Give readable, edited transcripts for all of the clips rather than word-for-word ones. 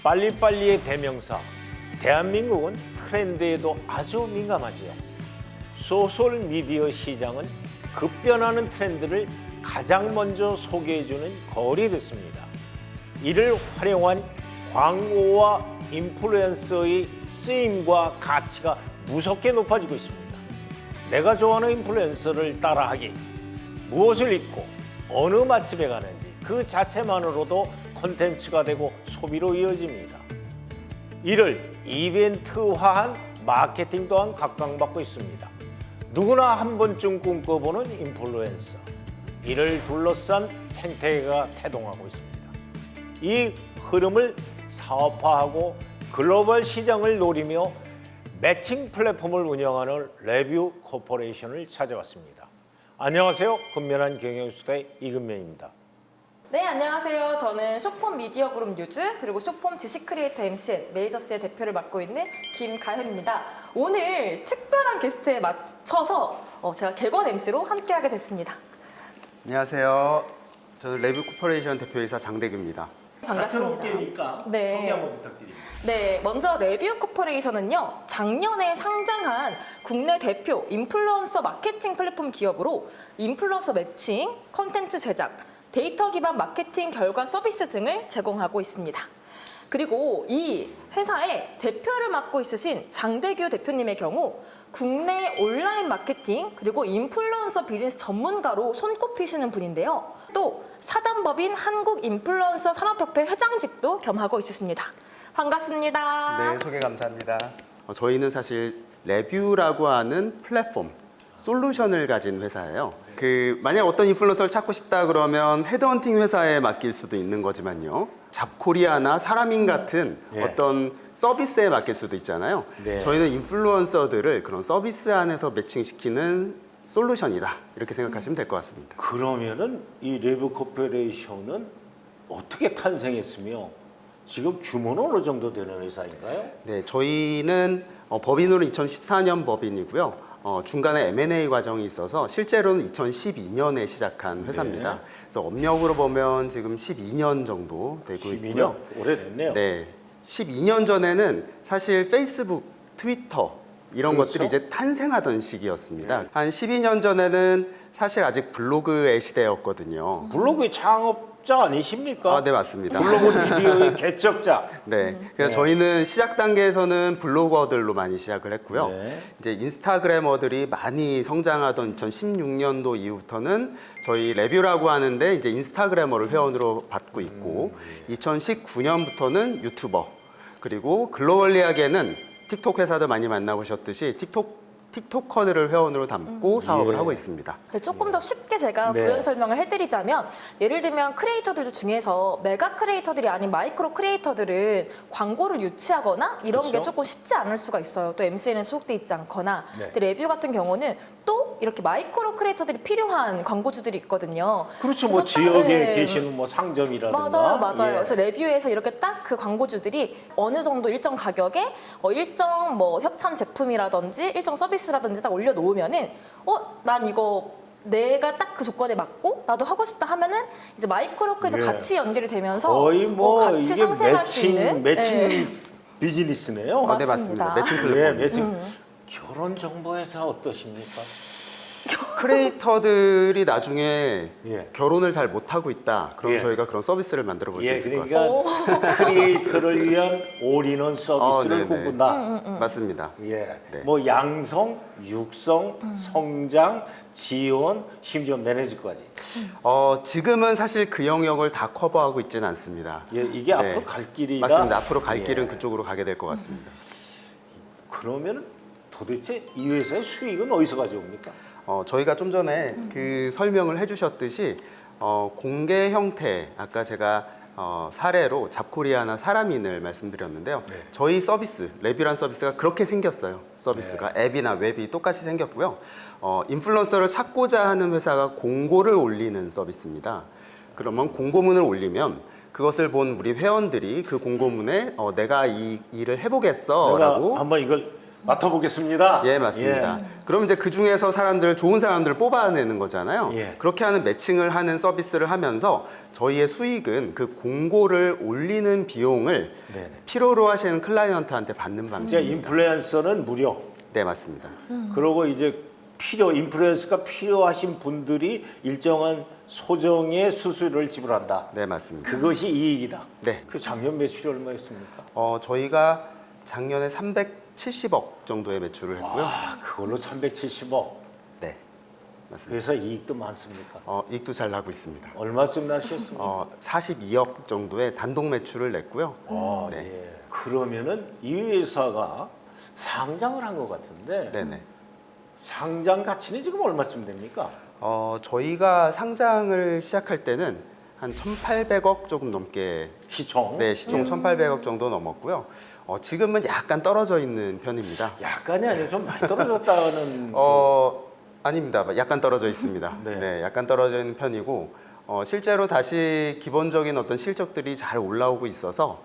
빨리빨리의 대명사, 대한민국은 트렌드에도 아주 민감하지요. 소셜미디어 시장은 급변하는 트렌드를 가장 먼저 소개해주는 거울이 됐습니다. 이를 활용한 광고와 인플루언서의 쓰임과 가치가 무섭게 높아지고 있습니다. 내가 좋아하는 인플루언서를 따라하기, 무엇을 입고 어느 맛집에 가는지 그 자체만으로도 콘텐츠가 되고 소비로 이어집니다. 이를 이벤트화한 마케팅 또한 각광받고 있습니다. 누구나 한 번쯤 꿈꿔보는 인플루언서, 이를 둘러싼 생태계가 태동하고 있습니다. 이 흐름을 사업화하고 글로벌 시장을 노리며 매칭 플랫폼을 운영하는 레뷰 코퍼레이션을 찾아왔습니다. 안녕하세요. 근면한 경영수다의 이근면입니다. 네, 안녕하세요. 저는 쇼폼 미디어 그룹 뉴즈 그리고 쇼폼 지식 크리에이터 MCN 메이저스의 대표를 맡고 있는 김가현입니다. 오늘 특별한 게스트에 맞춰서 제가 객원 MC로 함께하게 됐습니다. 안녕하세요. 저는 레뷰 코퍼레이션 대표이사 장대규입니다. 반갑습니다. 같은 업계니까 네. 소개 한번 부탁드립니다. 네, 먼저 레뷰 코퍼레이션은요, 작년에 상장한 국내 대표 인플루언서 마케팅 플랫폼 기업으로 인플루언서 매칭, 컨텐츠 제작, 데이터 기반 마케팅 결과 서비스 등을 제공하고 있습니다. 그리고 이 회사의 대표를 맡고 있으신 장대규 대표님의 경우 국내 온라인 마케팅 그리고 인플루언서 비즈니스 전문가로 손꼽히시는 분인데요. 또 사단법인 한국인플루언서 산업협회 회장직도 겸하고 있으십니다. 반갑습니다. 네, 소개 감사합니다. 저희는 사실 레뷰라고 하는 플랫폼, 솔루션을 가진 회사예요. 만약 어떤 인플루언서를 찾고 싶다 그러면 헤드헌팅 회사에 맡길 수도 있는 거지만요. 잡코리아나 사람인 같은 어떤 서비스에 맡길 수도 있잖아요. 네. 저희는 인플루언서들을 그런 서비스 안에서 매칭시키는 솔루션이다. 이렇게 생각하시면 될 것 같습니다. 그러면은 이 레뷰 코퍼레이션은 어떻게 탄생했으며 지금 규모는 어느 정도 되는 회사인가요? 네, 저희는 법인으로 2014년 법인이고요. 중간에 M&A 과정이 있어서 실제로는 2012년에 시작한 회사입니다. 네. 그래서 업력으로 보면 지금 12년 정도 되고 12년? 있고요. 오래됐네요. 네, 12년 전에는 사실 페이스북, 트위터 이런 그렇죠. 것들이 이제 탄생하던 시기였습니다. 한 12년 전에는 사실 아직 블로그의 시대였거든요. 블로그의 창업자 아니십니까? 네, 맞습니다. 블로그 미디어의 개척자. 네, 그래서 네. 저희는 시작 단계에서는 블로거들로 많이 시작을 했고요. 네. 이제 인스타그래머들이 많이 성장하던 2016년도 이후부터는 저희 레뷰라고 하는데 이제 인스타그래머를 회원으로 받고 있고 2019년부터는 유튜버, 그리고 글로벌리하게는 틱톡 회사들 많이 만나보셨듯이 틱토커들을 회원으로 담고 사업을 예. 하고 있습니다. 네, 조금 더 쉽게 제가 네. 부연 설명을 해드리자면, 예를 들면 크리에이터들 중에서 메가 크리에이터들이 아닌 마이크로 크리에이터들은 광고를 유치하거나 이런 게 그렇죠. 조금 쉽지 않을 수가 있어요. 또 MCN에 소속돼 있지 않거나. 네. 근데 레뷰 같은 경우는 또 이렇게 마이크로 크리에이터들이 필요한 광고주들이 있거든요. 그렇죠. 뭐 그래서 딱, 지역에 네. 계시는 뭐 상점이라든가. 맞아요. 예. 그래서 레뷰에서 이렇게 딱 그 광고주들이 어느 정도 일정 가격에 일정 뭐 협찬 제품이라든지 일정 서비스라든지 딱 올려놓으면은 난 이거 내가 딱 그 조건에 맞고 나도 하고 싶다 하면은 이제 마이크로 크리에이터 예. 같이 연결이 되면서 거의 뭐 같이 이게 상생할 수 있는 매칭 네. 비즈니스네요. 네, 맞습니다. 맞습니다. 매칭 예, 플랫폼. 매칭. 결혼 정보 회사 어떠십니까? 크리에이터들이 나중에 예. 결혼을 잘 못하고 있다. 그럼 예. 저희가 그런 서비스를 만들어 볼 수 예, 있을 것 같습니다. 그러니까 크리에이터를 위한 올인원 서비스를 네네. 꿈꾼다. 맞습니다. 예, 네. 뭐 양성, 육성, 성장, 지원, 심지어 매니지까지. 지금은 사실 그 영역을 다 커버하고 있지는 않습니다. 예, 이게 네. 앞으로 갈 길이다. 맞습니다. 앞으로 갈 예. 길은 그쪽으로 가게 될 것 같습니다. 그러면 도대체 이 회사의 수익은 어디서 가져옵니까? 저희가 좀 전에 그 설명을 해주셨듯이 공개 형태, 아까 제가 사례로 잡코리아나 사람인을 말씀드렸는데요. 네. 저희 서비스, 레뷰란 서비스가 그렇게 생겼어요. 서비스가 앱이나 웹이 똑같이 생겼고요. 인플루언서를 찾고자 하는 회사가 공고를 올리는 서비스입니다. 그러면 공고문을 올리면 그것을 본 우리 회원들이 그 공고문에 내가 이 일을 해보겠어 내가 라고 한번 이걸 맡아보겠습니다. 예, 맞습니다. 그럼 이제 그 중에서 좋은 사람들을 뽑아내는 거잖아요. 예. 그렇게 하는 매칭을 하는 서비스를 하면서 저희의 수익은 그 공고를 올리는 비용을 네네. 필요로 하시는 클라이언트한테 받는 이제 방식입니다. 인플루언서는 무료. 네, 맞습니다. 그리고 이제 인플루언서가 필요하신 분들이 일정한 소정의 수수료를 지불한다. 네, 맞습니다. 그것이 이익이다. 네. 그 작년 매출이 얼마였습니까? 저희가 작년에 370억 정도의 매출을 했고요. 아, 그걸로 370억. 네, 맞습니다. 회사 이익도 많습니까? 이익도 잘 나고 있습니다. 얼마쯤 나셨습니까? 42억 정도의 단독 매출을 냈고요. 아, 네. 예. 그러면은 이 회사가 상장을 한 것 같은데 네네. 상장 가치는 지금 얼마쯤 됩니까? 저희가 상장을 시작할 때는 한 1,800억 조금 넘게 시총? 네, 시총 1,800억 정도 넘었고요. 지금은 약간 떨어져 있는 편입니다. 약간이 아니고 좀 많이 떨어졌다는 아닙니다. 약간 떨어져 있습니다. 네. 네, 약간 떨어져 있는 편이고 실제로 다시 기본적인 어떤 실적들이 잘 올라오고 있어서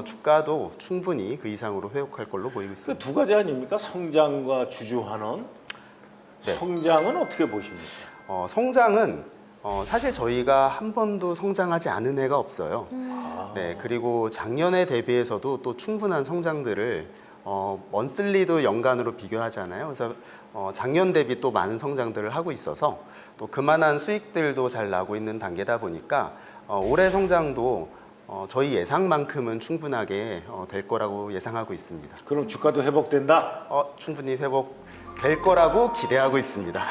주가도 충분히 그 이상으로 회복할 걸로 보이고 그 있습니다. 두 가지 아닙니까? 성장과 주주환원. 네. 성장은 어떻게 보십니까? 성장은 사실 저희가 한 번도 성장하지 않은 해가 없어요. 네, 그리고 작년에 대비해서도 또 충분한 성장들을 먼슬리도 연간으로 비교하잖아요. 그래서 작년 대비 또 많은 성장들을 하고 있어서 또 그만한 수익들도 잘 나고 있는 단계다 보니까 올해 성장도 저희 예상만큼은 충분하게 될 거라고 예상하고 있습니다. 그럼 주가도 회복된다? 충분히 회복될 거라고 기대하고 있습니다.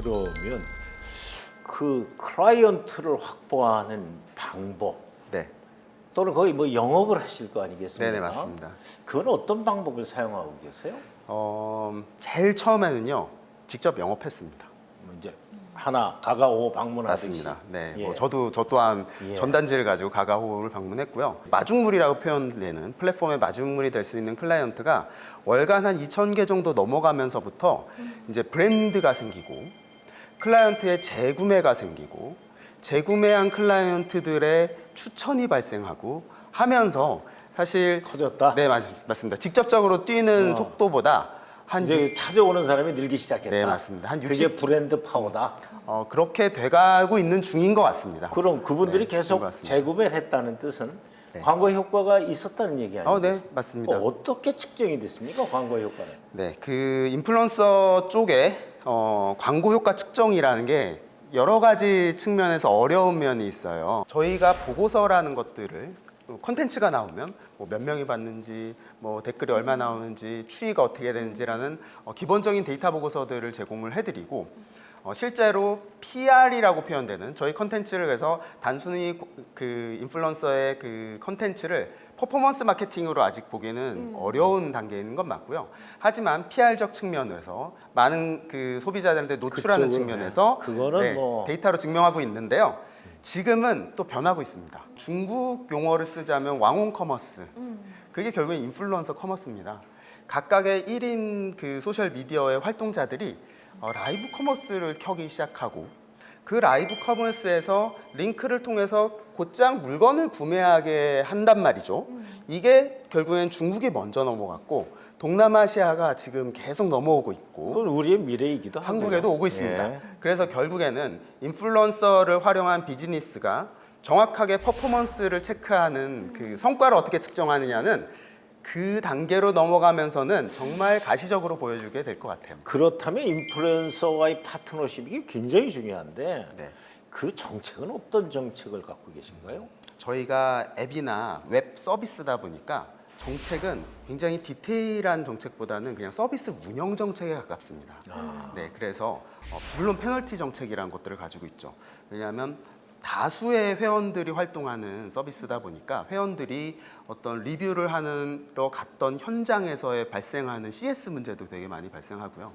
그러면 그 클라이언트를 확보하는 방법 네. 또는 거의 뭐 영업을 하실 거 아니겠습니까? 네네, 맞습니다. 그건 어떤 방법을 사용하고 계세요? 제일 처음에는요, 직접 영업했습니다. 뭐 이제 하나 가가오 방문하듯이. 맞습니다. 네, 예. 저 또한 예. 전단지를 가지고 가가호를 방문했고요. 마중물이라고 표현되는 플랫폼의 마중물이 될 수 있는 클라이언트가 월간 한 2,000개 정도 넘어가면서부터 이제 브랜드가 생기고 클라이언트의 재구매가 생기고 재구매한 클라이언트들의 추천이 발생하고 하면서 사실 커졌다? 네, 맞습니다. 직접적으로 뛰는 속도보다 한 이제 찾아오는 사람이 늘기 시작했다. 네, 맞습니다. 한 그게 브랜드 파워다. 그렇게 돼가고 있는 중인 것 같습니다. 그럼 그분들이 네, 계속 그런 것 같습니다. 재구매를 했다는 뜻은 네. 광고 효과가 있었다는 얘기 아니에요? 네, 맞습니다. 어떻게 측정이 됐습니까? 광고 효과는? 네, 그 인플루언서 쪽에 광고 효과 측정이라는 게 여러 가지 측면에서 어려운 면이 있어요. 저희가 보고서라는 것들을 콘텐츠가 나오면 뭐 몇 명이 봤는지, 뭐 댓글이 얼마 나오는지, 추이가 어떻게 되는지라는 기본적인 데이터 보고서들을 제공을 해드리고 실제로 PR이라고 표현되는 저희 콘텐츠를 해서 단순히 그 인플루언서의 그 콘텐츠를 퍼포먼스 마케팅으로 아직 보기에는 어려운 단계인 건 맞고요. 하지만 PR적 측면에서 많은 그 소비자들한테 노출하는 그쪽은, 측면에서 네. 그거는 뭐 데이터로 증명하고 있는데요. 지금은 또 변하고 있습니다. 중국 용어를 쓰자면 왕홍 커머스. 그게 결국엔 인플루언서 커머스입니다. 각각의 1인 그 소셜 미디어의 활동자들이 라이브 커머스를 켜기 시작하고 그 라이브 커머스에서 링크를 통해서 곧장 물건을 구매하게 한단 말이죠. 이게 결국엔 중국이 먼저 넘어갔고 동남아시아가 지금 계속 넘어오고 있고 그건 우리의 미래이기도 하고요. 한국에도 오고 있습니다. 예. 그래서 결국에는 인플루언서를 활용한 비즈니스가 정확하게 퍼포먼스를 체크하는 그 성과를 어떻게 측정하느냐는 그 단계로 넘어가면서는 정말 가시적으로 보여주게 될 것 같아요. 그렇다면 인플루언서와의 파트너십이 굉장히 중요한데 네. 그 정책은 어떤 정책을 갖고 계신가요? 저희가 앱이나 웹 서비스다 보니까 정책은 굉장히 디테일한 정책보다는 그냥 서비스 운영 정책에 가깝습니다. 네, 그래서 물론 페널티 정책이라는 것들을 가지고 있죠. 왜냐하면 다수의 회원들이 활동하는 서비스다 보니까 회원들이 어떤 리뷰를 하러 갔던 현장에서의 발생하는 CS 문제도 되게 많이 발생하고요.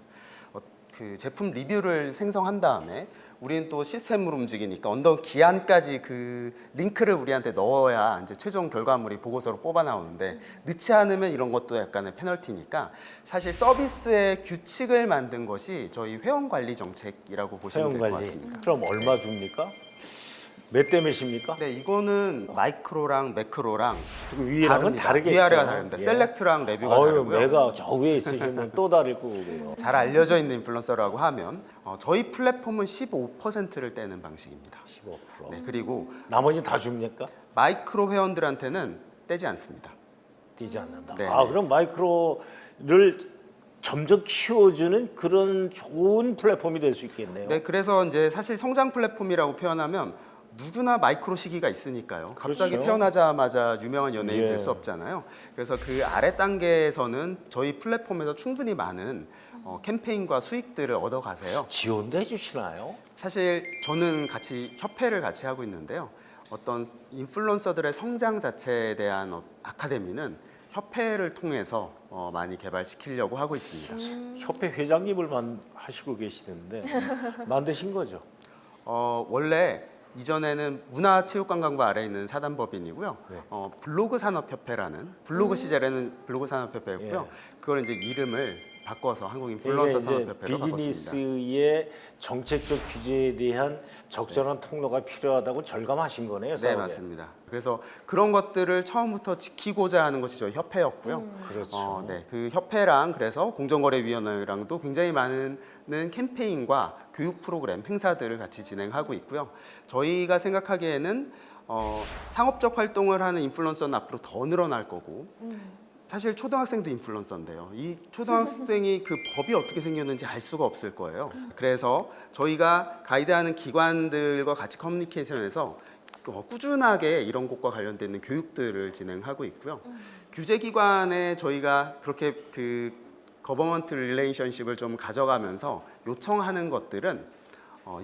그 제품 리뷰를 생성한 다음에 우리는 또 시스템으로 움직이니까 언더 기한까지 그 링크를 우리한테 넣어야 이제 최종 결과물이 보고서로 뽑아 나오는데 넣지 않으면 이런 것도 약간의 페널티니까 사실 서비스의 규칙을 만든 것이 저희 회원 관리 정책이라고 보시면 될 것 회원 관리. 같습니다. 그럼 얼마 줍니까? 몇 대 몇입니까? 네, 이거는 마이크로랑 매크로랑 그 위랑은 다르겠죠. 위아래가 다릅니다. 예. 셀렉트랑 레뷰가 어유 다르고요. 매가 저 위에 있으시면 또 다르고 그래요. 잘 알려져 있는 인플루언서라고 하면 저희 플랫폼은 15%를 떼는 방식입니다. 15%. 네, 그리고 나머지 다 줍니까? 마이크로 회원들한테는 떼지 않습니다. 뛰지 않는다. 네, 아 네. 그럼 마이크로를 점점 키워주는 그런 좋은 플랫폼이 될 수 있겠네요. 네, 그래서 이제 사실 성장 플랫폼이라고 표현하면 누구나 마이크로 시기가 있으니까요. 갑자기 그렇죠. 태어나자마자 유명한 연예인 예. 될 수 없잖아요. 그래서 그 아래 단계에서는 저희 플랫폼에서 충분히 많은 캠페인과 수익들을 얻어가세요. 지원도 해주시나요? 사실 저는 같이 협회를 같이 하고 있는데요. 어떤 인플루언서들의 성장 자체에 대한 아카데미는 협회를 통해서 많이 개발시키려고 하고 있습니다. 협회 회장님을 하시고 계시는데 만드신 거죠? 원래 이전에는 문화체육관광부 아래에 있는 사단법인이고요. 네. 블로그 산업협회라는 블로그 시절에는 블로그 산업협회였고요. 예. 그걸 이제 이름을 바꿔서 한국 이게 인플루언서 이제 산업협회로 바꿨습니다. 비즈니스의 정책적 규제에 대한 적절한 통로가 필요하다고 절감하신 거네요. 네, 사업에. 맞습니다. 그래서 그런 것들을 처음부터 지키고자 하는 것이 저희 협회였고요. 그렇죠. 네, 그 협회랑 그래서 공정거래위원회랑도 굉장히 많은 캠페인과 교육 프로그램, 행사들을 같이 진행하고 있고요. 저희가 생각하기에는 상업적 활동을 하는 인플루언서는 앞으로 더 늘어날 거고 사실 초등학생도 인플루언서인데요. 이 초등학생이 그 법이 어떻게 생겼는지 알 수가 없을 거예요. 그래서 저희가 가이드하는 기관들과 같이 커뮤니케이션에서 꾸준하게 이런 것과 관련된 있는 교육들을 진행하고 있고요. 규제기관에 저희가 그렇게 그 거버먼트 릴레이션십을 좀 가져가면서 요청하는 것들은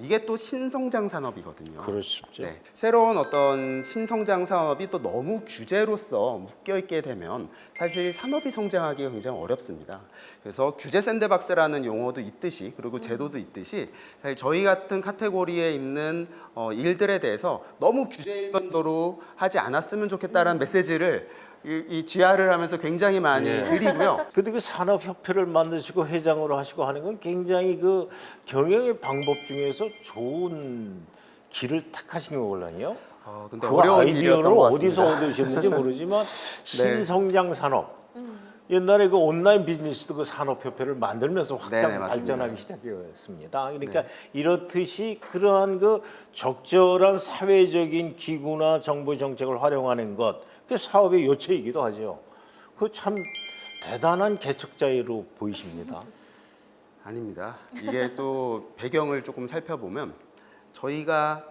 이게 또 신성장 산업이거든요. 그렇죠. 네, 새로운 어떤 신성장 산업이 또 너무 규제로서 묶여 있게 되면 사실 산업이 성장하기가 굉장히 어렵습니다. 그래서 규제 샌드박스라는 용어도 있듯이 그리고 제도도 있듯이 사실 저희 같은 카테고리에 있는 일들에 대해서 너무 규제 일반도로 하지 않았으면 좋겠다라는 메시지를 이 GR을 하면서 굉장히 많이 예. 드리고요. 근데 그 산업협회를 만드시고 회장으로 하시고 하는 건 굉장히 그 경영의 방법 중에서 좋은 길을 택하신 거거든요. 근데 그 어려운 아이디어를 일이었던 것 어디서 같습니다. 얻으셨는지 모르지만 신성장 산업. 옛날에 그 온라인 비즈니스도 그 산업협회를 만들면서 확장 네네, 맞습니다. 발전하기 시작했습니다. 그러니까 이렇듯이 그러한 그 적절한 사회적인 기구나 정부 정책을 활용하는 것, 그 사업의 요체이기도 하죠. 그 참 대단한 개척자로 보이십니다. 아닙니다. 이게 또 배경을 조금 살펴보면 저희가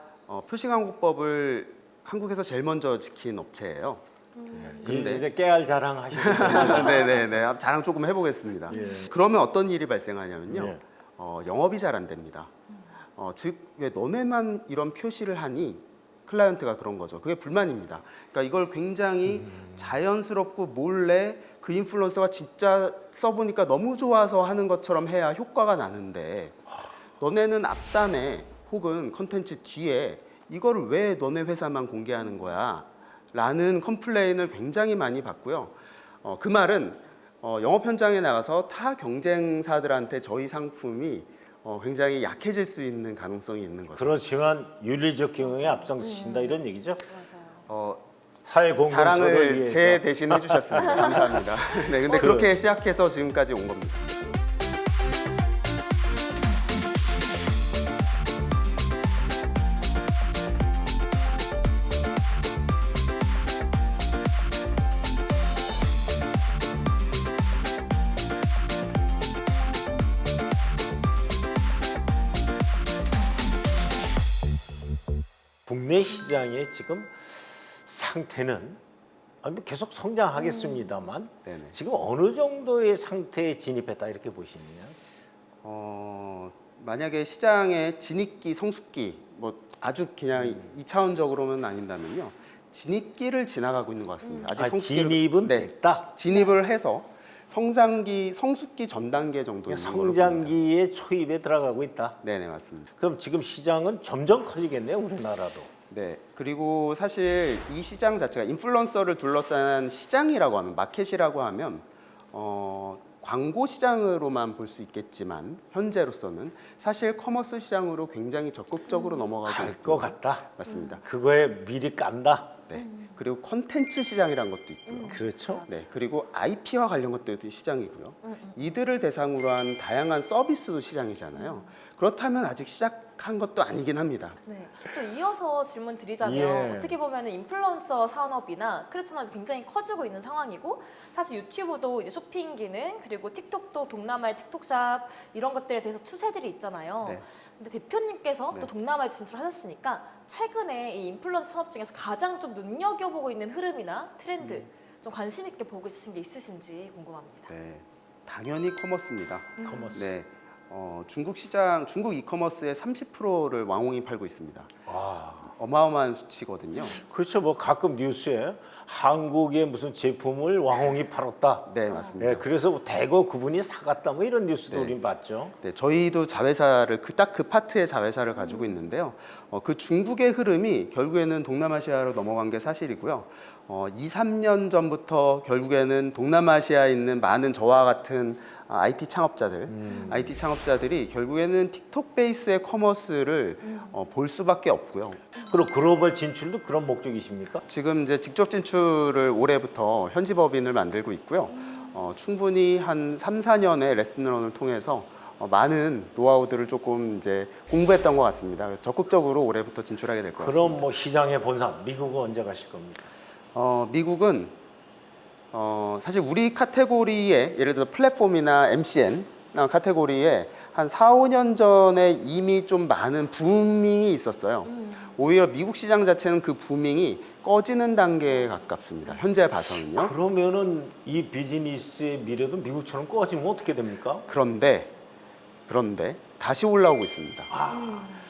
표시광고법을 한국에서 제일 먼저 지킨 업체예요. 근데 이제 깨알 자랑하시는 네네네. 자랑 조금 해보겠습니다. 예. 그러면 어떤 일이 발생하냐면요. 예. 영업이 잘 안 됩니다. 즉, 왜 너네만 이런 표시를 하니? 클라이언트가 그런 거죠. 그게 불만입니다. 그러니까 이걸 굉장히 자연스럽고 몰래 그 인플루언서가 진짜 써보니까 너무 좋아서 하는 것처럼 해야 효과가 나는데 너네는 앞단에 혹은 컨텐츠 뒤에 이거를 왜 너네 회사만 공개하는 거야? 라는 컴플레인을 굉장히 많이 받고요. 그 말은 영업 현장에 나가서 타 경쟁사들한테 저희 상품이 굉장히 약해질 수 있는 가능성이 있는 거죠. 그렇지만 윤리적 경영에 앞장서신다 이런 얘기죠. 어, 사회 공동체를 자랑을 위해서. 제 대신 해주셨습니다. 감사합니다. 네, 근데 그렇게 시작해서 지금까지 온 겁니다. 국내 시장의 지금 상태는 뭐 계속 성장하겠습니다만 네네. 지금 어느 정도의 상태에 진입했다 이렇게 보시나요? 만약에 시장에 진입기, 성숙기, 뭐 아주 그냥 2차원적으로만 아닌다면요. 진입기를 지나가고 있는 것 같습니다. 아직 성숙기를- 진입은 네, 됐다. 진입을 해서 성숙기 전 단계 정도 있는 걸로 봅니다. 성장기의 초입에 들어가고 있다. 네네, 맞습니다. 그럼 지금 시장은 점점 커지겠네요, 우리나라도. 네, 그리고 사실 이 시장 자체가 인플루언서를 둘러싼 시장이라고 하면, 마켓이라고 하면 광고 시장으로만 볼 수 있겠지만 현재로서는 사실 커머스 시장으로 굉장히 적극적으로 넘어가고 갈 있고요. 것 같다. 맞습니다. 그거에 미리 깐다. 네, 그리고 콘텐츠 시장이라는 것도 있고요. 그렇죠. 네, 그리고 IP와 관련 것들도 시장이고요. 이들을 대상으로 한 다양한 서비스도 시장이잖아요. 그렇다면 아직 시작한 것도 아니긴 합니다. 네. 또 이어서 질문 드리자면 예. 어떻게 보면 인플루언서 산업이나 크리에이터 산업이 굉장히 커지고 있는 상황이고 사실 유튜브도 이제 쇼핑 기능 그리고 틱톡도 동남아의 틱톡샵 이런 것들에 대해서 추세들이 있잖아요. 네. 근데 대표님께서 네. 또 동남아에 진출하셨으니까 최근에 이 인플루언서 산업 중에서 가장 좀 눈여겨보고 있는 흐름이나 트렌드 좀 관심 있게 보고 있으신 게 있으신지 궁금합니다. 네, 당연히 커머스입니다. 커머스. 네, 중국 시장, 중국 이커머스의 30%를 왕홍이 팔고 있습니다. 와. 어마어마한 수치거든요. 그렇죠. 뭐 가끔 뉴스에 한국의 무슨 제품을 왕홍이 팔았다. 네, 맞습니다. 예, 그래서 뭐 대거 그분이 사갔다 뭐 이런 뉴스도 네. 우린 봤죠. 네, 저희도 자회사를 딱 그 파트의 자회사를 가지고 있는데요. 그 중국의 흐름이 결국에는 동남아시아로 넘어간 게 사실이고요. 2, 3년 전부터 결국에는 동남아시아에 있는 많은 저와 같은 IT 창업자들이 결국에는 틱톡 베이스의 커머스를 볼 수밖에 없고요. 그리고 글로벌 진출도 그런 목적이십니까? 지금 이제 직접 진출을 올해부터 현지 법인을 만들고 있고요. 충분히 한 3, 4년의 레슨런을 통해서 많은 노하우들을 조금 이제 공부했던 것 같습니다. 그래서 적극적으로 올해부터 진출하게 될 것 같습니다. 그럼 뭐 시장의 본산 미국은 언제 가실 겁니까? 미국은 사실 우리 카테고리에 예를 들어 플랫폼이나 MCN 카테고리에 한 4, 5년 전에 이미 좀 많은 부밍이 있었어요. 오히려 미국 시장 자체는 그 부밍이 꺼지는 단계에 가깝습니다. 현재 봐서는요. 그러면은 이 비즈니스의 미래도 미국처럼 꺼지면 어떻게 됩니까? 그런데 다시 올라오고 있습니다.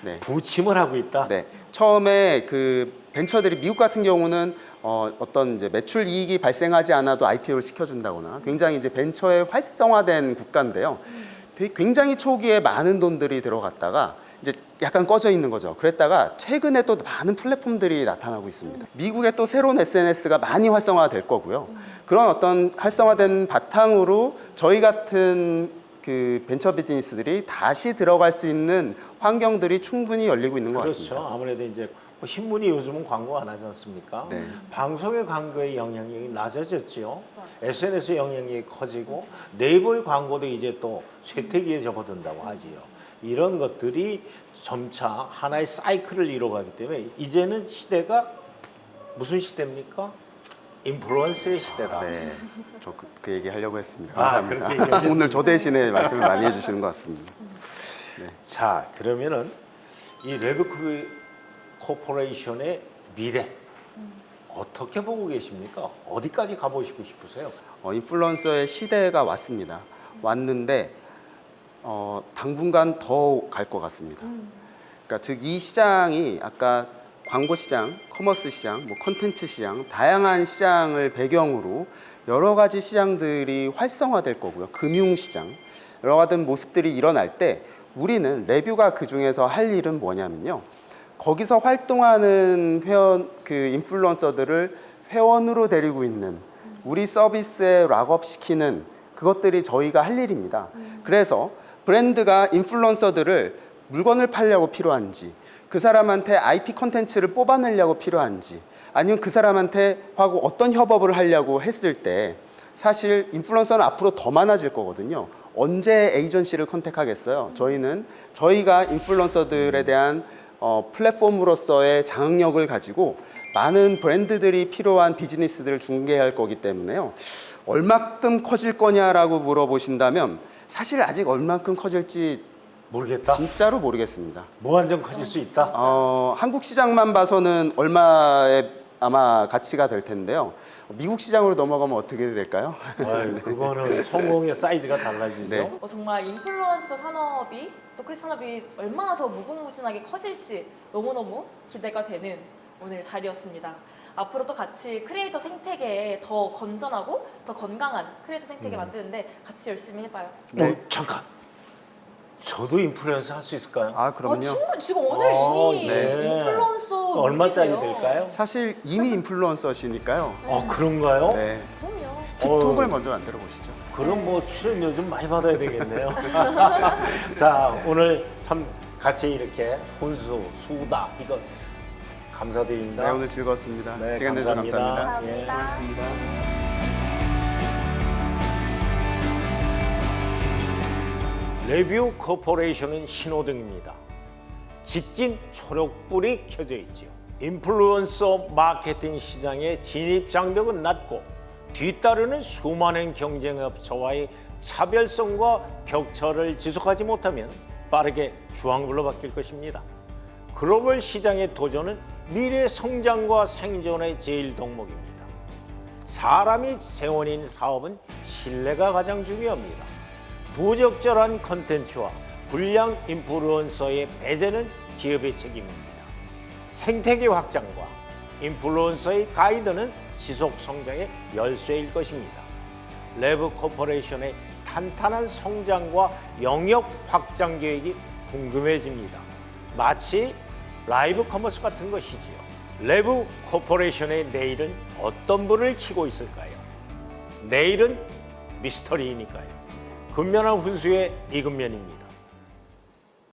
네. 부침을 하고 있다. 네. 처음에 그 벤처들이 미국 같은 경우는 어떤 이제 매출 이익이 발생하지 않아도 IPO를 시켜준다거나 굉장히 이제 벤처에 활성화된 국가인데요. 굉장히 초기에 많은 돈들이 들어갔다가 이제 약간 꺼져 있는 거죠. 그랬다가 최근에 또 많은 플랫폼들이 나타나고 있습니다. 미국에 또 새로운 SNS가 많이 활성화될 거고요. 그런 어떤 활성화된 바탕으로 저희 같은 그 벤처 비즈니스들이 다시 들어갈 수 있는 환경들이 충분히 열리고 있는 것 그렇죠. 같습니다. 아무래도 이제 뭐 신문이 요즘은 광고 안 하지 않습니까? 네. 방송의 광고의 영향력이 낮아졌죠. SNS의 영향력이 커지고 네이버의 광고도 이제 또 쇠퇴기에 접어든다고 하지요. 이런 것들이 점차 하나의 사이클을 이뤄가기 때문에 이제는 시대가 무슨 시대입니까? 인플루언서의 시대다. 네, 저 그 얘기 하려고 했습니다. 아, 감사합니다. 그렇게 얘기하셨습니다. 오늘 저 대신에 말씀을 많이 해주시는 것 같습니다. 자, 그러면은 이 레브크 코퍼레이션의 미래 어떻게 보고 계십니까? 어디까지 가보시고 싶으세요? 인플루언서의 시대가 왔습니다. 왔는데 당분간 더 갈 것 같습니다. 그러니까 즉 이 시장이 아까 광고 시장, 커머스 시장, 뭐 컨텐츠 시장, 다양한 시장을 배경으로 여러 가지 시장들이 활성화될 거고요. 금융 시장, 여러 가지 모습들이 일어날 때 우리는 레뷰가 그 중에서 할 일은 뭐냐면요. 거기서 활동하는 회원, 그 인플루언서들을 회원으로 데리고 있는 우리 서비스에 락업 시키는 그것들이 저희가 할 일입니다. 그래서 브랜드가 인플루언서들을 물건을 팔려고 필요한지, 그 사람한테 IP 콘텐츠를 뽑아내려고 필요한지, 아니면 그 사람한테 하고 어떤 협업을 하려고 했을 때 사실 인플루언서는 앞으로 더 많아질 거거든요. 언제 에이전시를 컨택하겠어요? 저희는 저희가 인플루언서들에 대한 플랫폼으로서의 장악력을 가지고 많은 브랜드들이 필요한 비즈니스들을 중개할 거기 때문에요. 얼마큼 커질 거냐라고 물어보신다면 사실 아직 얼마큼 커질지 모르겠다. 진짜로 모르겠습니다. 무한정 커질 수 있다. 한국 시장만 봐서는 얼마의 아마 가치가 될 텐데요. 미국 시장으로 넘어가면 어떻게 될까요? 아유, 그거는 성공의 사이즈가 달라지죠. 네. 정말 인플루언서 산업이 또 크리에이터 산업이 얼마나 더 무궁무진하게 커질지 너무너무 기대가 되는 오늘 자리였습니다. 앞으로도 같이 크리에이터 생태계에 더 건전하고 더 건강한 크리에이터 생태계 만드는데 같이 열심히 해봐요. 잠깐. 저도 인플루언서 할 수 있을까요? 아, 그럼요. 충분히 지금 오늘 이미 네. 인플루언서 얼마짜리 분이세요. 될까요? 사실 이미 인플루언서시니까요. 그런가요? 네. 그럼요. 틱톡을 먼저 만들어 보시죠. 그럼 뭐 출연료 좀 많이 받아야 되겠네요. 자, 오늘 참 같이 이렇게 훈수, 수다 이거 감사드립니다. 네, 오늘 즐거웠습니다. 네, 시간 내주셔서 감사합니다. 감사합니다. 감사합니다. 고맙습니다. 레뷰 코퍼레이션은 신호등입니다. 직진 초록불이 켜져 있지요. 인플루언서 마케팅 시장의 진입 장벽은 낮고 뒤따르는 수많은 경쟁업체와의 차별성과 격차를 지속하지 못하면 빠르게 주황불로 바뀔 것입니다. 글로벌 시장의 도전은 미래 성장과 생존의 제일 덕목입니다. 사람이 재원인 사업은 신뢰가 가장 중요합니다. 부적절한 컨텐츠와 불량 인플루언서의 배제는 기업의 책임입니다. 생태계 확장과 인플루언서의 가이드는 지속 성장의 열쇠일 것입니다. 레브 코퍼레이션의 탄탄한 성장과 영역 확장 계획이 궁금해집니다. 마치 라이브 커머스 같은 것이지요. 레브 코퍼레이션의 내일은 어떤 불을 켜고 있을까요? 내일은 미스터리이니까요. 근면한 훈수의 이근면입니다.